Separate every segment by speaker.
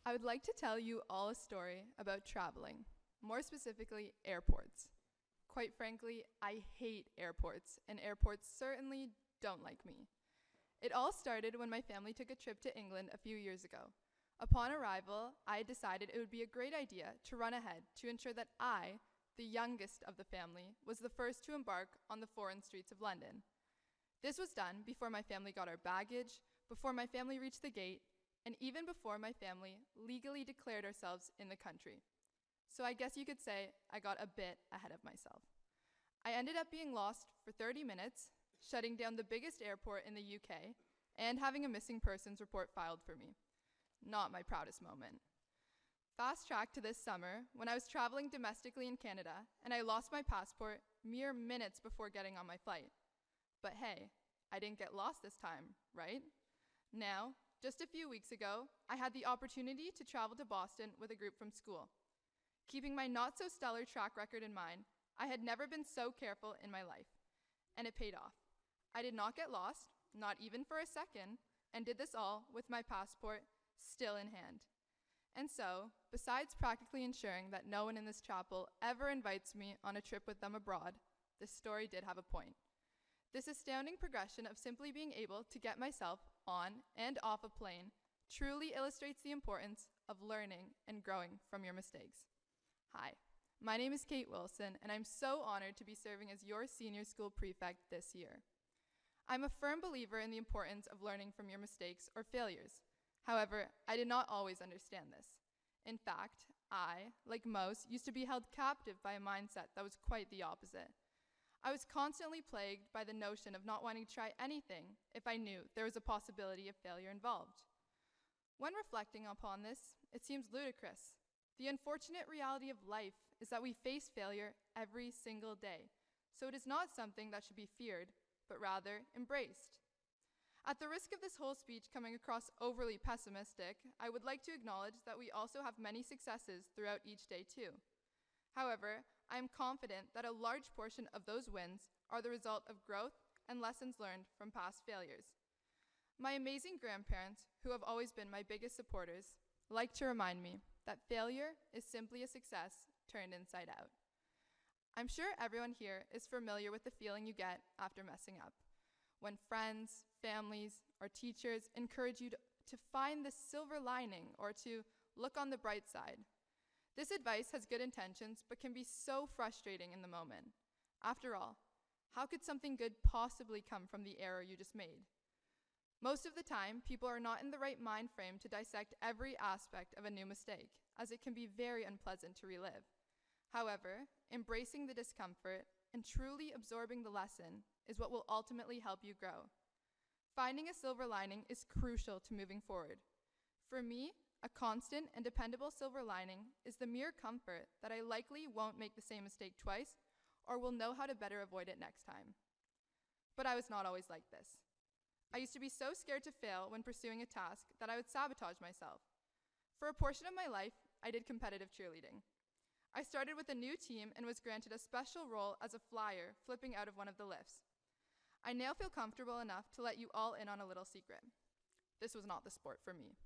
Speaker 1: I would like to tell you all a story about traveling, more specifically airports. Quite frankly, I hate airports, and airports certainly don't like me. It all started when my family took a trip to England a few years ago. Upon arrival, I decided it would be a great idea to run ahead to ensure that I, the youngest of the family, was the first to embark on the foreign streets of London. This was done before my family got our baggage, before my family reached the gate, and even before my family legally declared ourselves in the country. So I guess you could say I got a bit ahead of myself. I ended up being lost for 30 minutes, shutting down the biggest airport in the UK, and having a missing persons report filed for me. Not my proudest moment. Fast track to this summer, when I was traveling domestically in Canada, and I lost my passport mere minutes before getting on my flight. But hey, I didn't get lost this time, right? Now, just a few weeks ago, I had the opportunity to travel to Boston with a group from school. Keeping my not-so-stellar track record in mind, I had never been so careful in my life, and it paid off. I did not get lost, not even for a second, and did this all with my passport still in hand. And so, besides practically ensuring that no one in this chapel ever invites me on a trip with them abroad, this story did have a point. This astounding progression of simply being able to get myself on and off a plane truly illustrates the importance of learning and growing from your mistakes. Hi, my name is Kate Wilson, and I'm so honored to be serving as your senior school prefect this year. I'm a firm believer in the importance of learning from your mistakes or failures. However, I did not always understand this. In fact, I, like most, used to be held captive by a mindset that was quite the opposite. I was constantly plagued by the notion of not wanting to try anything if I knew there was a possibility of failure involved. When reflecting upon this, it seems ludicrous. The unfortunate reality of life is that we face failure every single day, so it is not something that should be feared, but rather embraced. At the risk of this whole speech coming across overly pessimistic, I would like to acknowledge that we also have many successes throughout each day too. However, I am confident that a large portion of those wins are the result of growth and lessons learned from past failures. My amazing grandparents, who have always been my biggest supporters, like to remind me that failure is simply a success turned inside out. I'm sure everyone here is familiar with the feeling you get after messing up, when friends, families, or teachers encourage you to find the silver lining or to look on the bright side. This advice has good intentions, but can be so frustrating in the moment. After all, how could something good possibly come from the error you just made? Most of the time, people are not in the right mind frame to dissect every aspect of a new mistake, as it can be very unpleasant to relive. However, embracing the discomfort and truly absorbing the lesson is what will ultimately help you grow. Finding a silver lining is crucial to moving forward. For me, a constant and dependable silver lining is the mere comfort that I likely won't make the same mistake twice or will know how to better avoid it next time. But I was not always like this. I used to be so scared to fail when pursuing a task that I would sabotage myself. For a portion of my life, I did competitive cheerleading. I started with a new team and was granted a special role as a flyer flipping out of one of the lifts. I now feel comfortable enough to let you all in on a little secret. This was not the sport for me.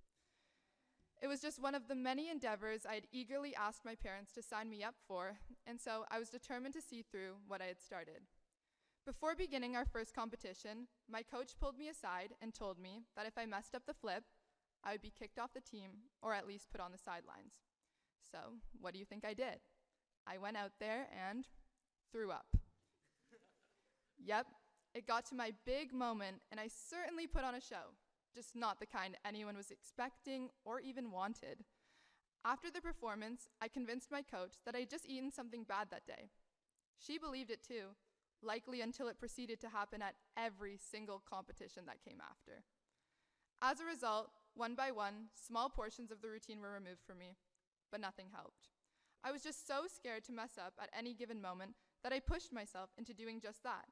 Speaker 1: It was just one of the many endeavors I had eagerly asked my parents to sign me up for, and so I was determined to see through what I had started. Before beginning our first competition, my coach pulled me aside and told me that if I messed up the flip, I would be kicked off the team or at least put on the sidelines. So, what do you think I did? I went out there and threw up. Yep, it got to my big moment, and I certainly put on a show. Just not the kind anyone was expecting or even wanted. After the performance, I convinced my coach that I'd just eaten something bad that day. She believed it too, likely until it proceeded to happen at every single competition that came after. As a result, one by one, small portions of the routine were removed from me, but nothing helped. I was just so scared to mess up at any given moment that I pushed myself into doing just that.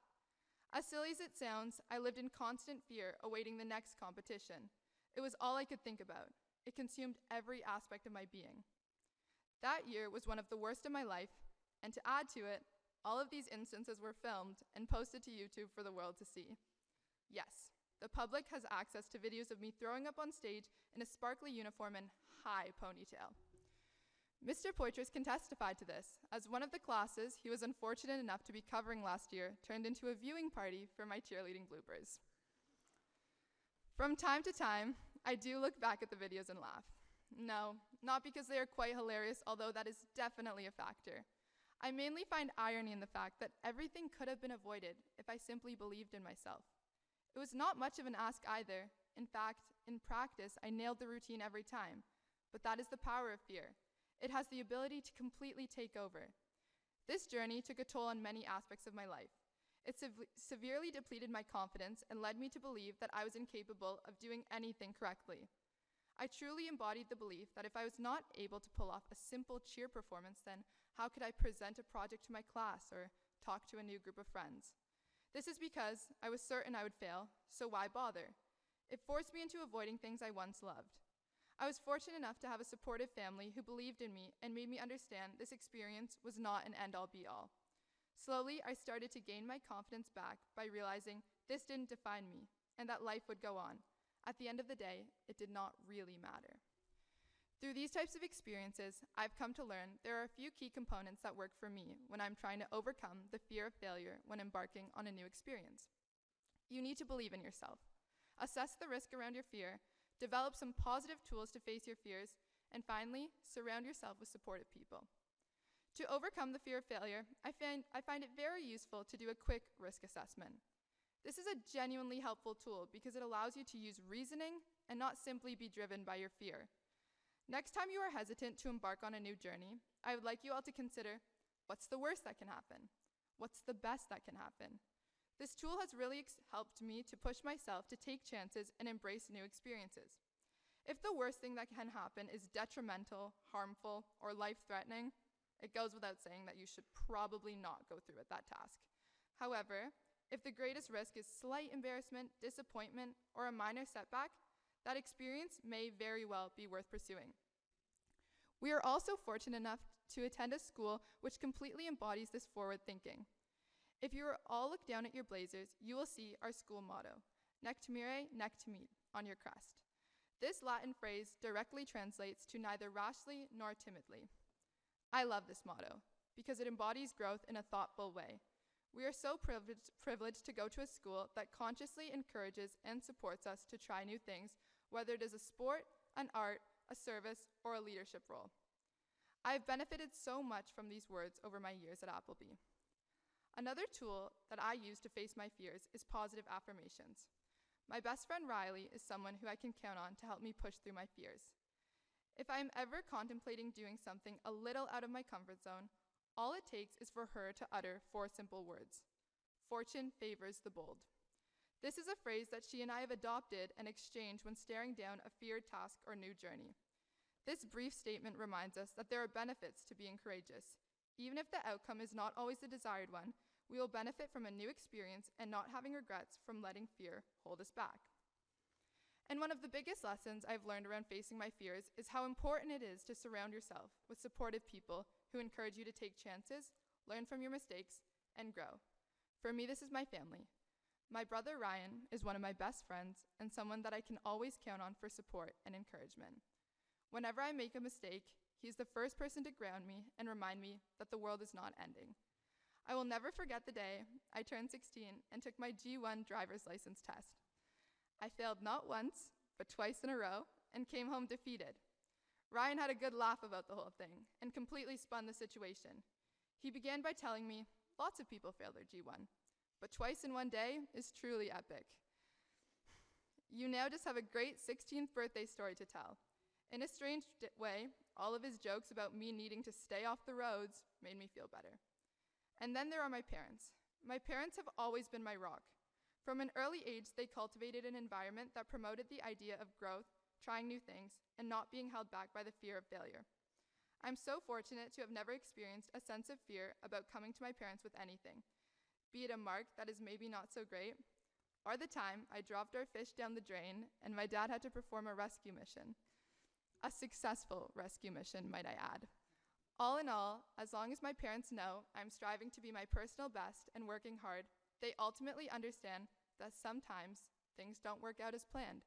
Speaker 1: As silly as it sounds, I lived in constant fear awaiting the next competition. It was all I could think about. It consumed every aspect of my being. That year was one of the worst of my life, and to add to it, all of these instances were filmed and posted to YouTube for the world to see. Yes, the public has access to videos of me throwing up on stage in a sparkly uniform and high ponytail. Mr. Poitras can testify to this, as one of the classes he was unfortunate enough to be covering last year turned into a viewing party for my cheerleading bloopers. From time to time, I do look back at the videos and laugh. No, not because they are quite hilarious, although that is definitely a factor. I mainly find irony in the fact that everything could have been avoided if I simply believed in myself. It was not much of an ask either. In fact, in practice, I nailed the routine every time. But that is the power of fear. It has the ability to completely take over. This journey took a toll on many aspects of my life. It severely depleted my confidence and led me to believe that I was incapable of doing anything correctly. I truly embodied the belief that if I was not able to pull off a simple cheer performance, then how could I present a project to my class or talk to a new group of friends? This is because I was certain I would fail, so why bother? It forced me into avoiding things I once loved. I was fortunate enough to have a supportive family who believed in me and made me understand this experience was not an end-all be-all. Slowly, I started to gain my confidence back by realizing this didn't define me and that life would go on. At the end of the day, it did not really matter. Through these types of experiences, I've come to learn there are a few key components that work for me when I'm trying to overcome the fear of failure when embarking on a new experience. You need to believe in yourself. Assess the risk around your fear, develop some positive tools to face your fears, and finally, surround yourself with supportive people. To overcome the fear of failure, I find it very useful to do a quick risk assessment. This is a genuinely helpful tool because it allows you to use reasoning and not simply be driven by your fear. Next time you are hesitant to embark on a new journey, I would like you all to consider, what's the worst that can happen? What's the best that can happen? This tool has really helped me to push myself to take chances and embrace new experiences. If the worst thing that can happen is detrimental, harmful, or life-threatening, it goes without saying that you should probably not go through with that task. However, if the greatest risk is slight embarrassment, disappointment, or a minor setback, that experience may very well be worth pursuing. We are also fortunate enough to attend a school which completely embodies this forward thinking. If you all look down at your blazers, you will see our school motto, Nec timere, nec timid, on your crest. This Latin phrase directly translates to neither rashly nor timidly. I love this motto because it embodies growth in a thoughtful way. We are so privileged to go to a school that consciously encourages and supports us to try new things, whether it is a sport, an art, a service, or a leadership role. I have benefited so much from these words over my years at Appleby. Another tool that I use to face my fears is positive affirmations. My best friend Riley is someone who I can count on to help me push through my fears. If I am ever contemplating doing something a little out of my comfort zone, all it takes is for her to utter 4 simple words. Fortune favors the bold. This is a phrase that she and I have adopted and exchanged when staring down a feared task or new journey. This brief statement reminds us that there are benefits to being courageous. Even if the outcome is not always the desired one, we will benefit from a new experience and not having regrets from letting fear hold us back. And one of the biggest lessons I've learned around facing my fears is how important it is to surround yourself with supportive people who encourage you to take chances, learn from your mistakes, and grow. For me, this is my family. My brother Ryan is one of my best friends and someone that I can always count on for support and encouragement. Whenever I make a mistake, he's the first person to ground me and remind me that the world is not ending. I will never forget the day I turned 16 and took my G1 driver's license test. I failed not once, but twice in a row, and came home defeated. Ryan had a good laugh about the whole thing and completely spun the situation. He began by telling me, lots of people fail their G1, but twice in one day is truly epic. You now just have a great 16th birthday story to tell. In a strange way, all of his jokes about me needing to stay off the roads made me feel better. And then there are my parents. My parents have always been my rock. From an early age, they cultivated an environment that promoted the idea of growth, trying new things, and not being held back by the fear of failure. I'm so fortunate to have never experienced a sense of fear about coming to my parents with anything, be it a mark that is maybe not so great, or the time I dropped our fish down the drain and my dad had to perform a rescue mission. A successful rescue mission, might I add. All in all, as long as my parents know I'm striving to be my personal best and working hard, they ultimately understand that sometimes things don't work out as planned.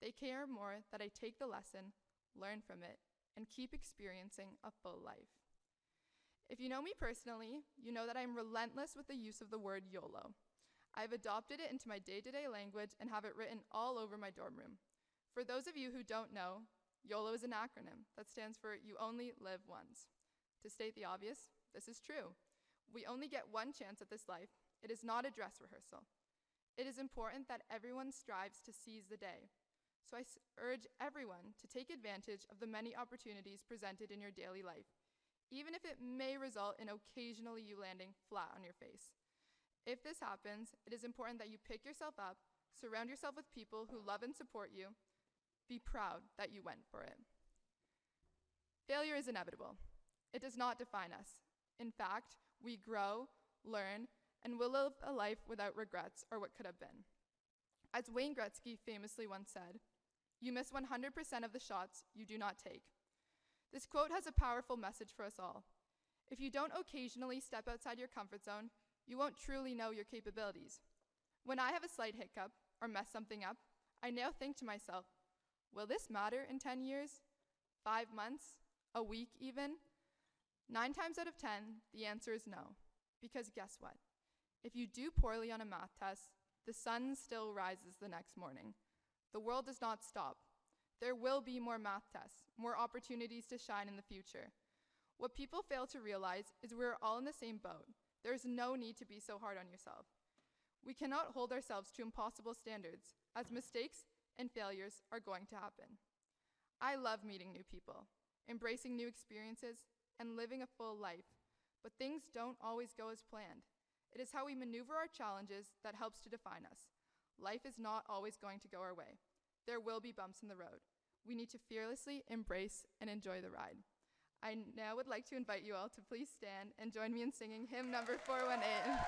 Speaker 1: They care more that I take the lesson, learn from it, and keep experiencing a full life. If you know me personally, you know that I'm relentless with the use of the word YOLO. I've adopted it into my day-to-day language and have it written all over my dorm room. For those of you who don't know, YOLO is an acronym that stands for You Only Live Once. To state the obvious, this is true. We only get one chance at this life. It is not a dress rehearsal. It is important that everyone strives to seize the day. So I urge everyone to take advantage of the many opportunities presented in your daily life, even if it may result in occasionally you landing flat on your face. If this happens, it is important that you pick yourself up, surround yourself with people who love and support you. Be proud that you went for it. Failure is inevitable. It does not define us. In fact, we grow, learn, and will live a life without regrets or what could have been. As Wayne Gretzky famously once said, "You miss 100% of the shots you do not take." This quote has a powerful message for us all. If you don't occasionally step outside your comfort zone, you won't truly know your capabilities. When I have a slight hiccup or mess something up, I now think to myself, will this matter in 10 years? 5 months? A week even? 9 times out of 10, the answer is no. Because guess what? If you do poorly on a math test, the sun still rises the next morning. The world does not stop. There will be more math tests, more opportunities to shine in the future. What people fail to realize is we're all in the same boat. There is no need to be so hard on yourself. We cannot hold ourselves to impossible standards, as mistakes and failures are going to happen. I love meeting new people, embracing new experiences, and living a full life, but things don't always go as planned. It is how we maneuver our challenges that helps to define us. Life is not always going to go our way. There will be bumps in the road. We need to fearlessly embrace and enjoy the ride. I now would like to invite you all to please stand and join me in singing hymn number 418.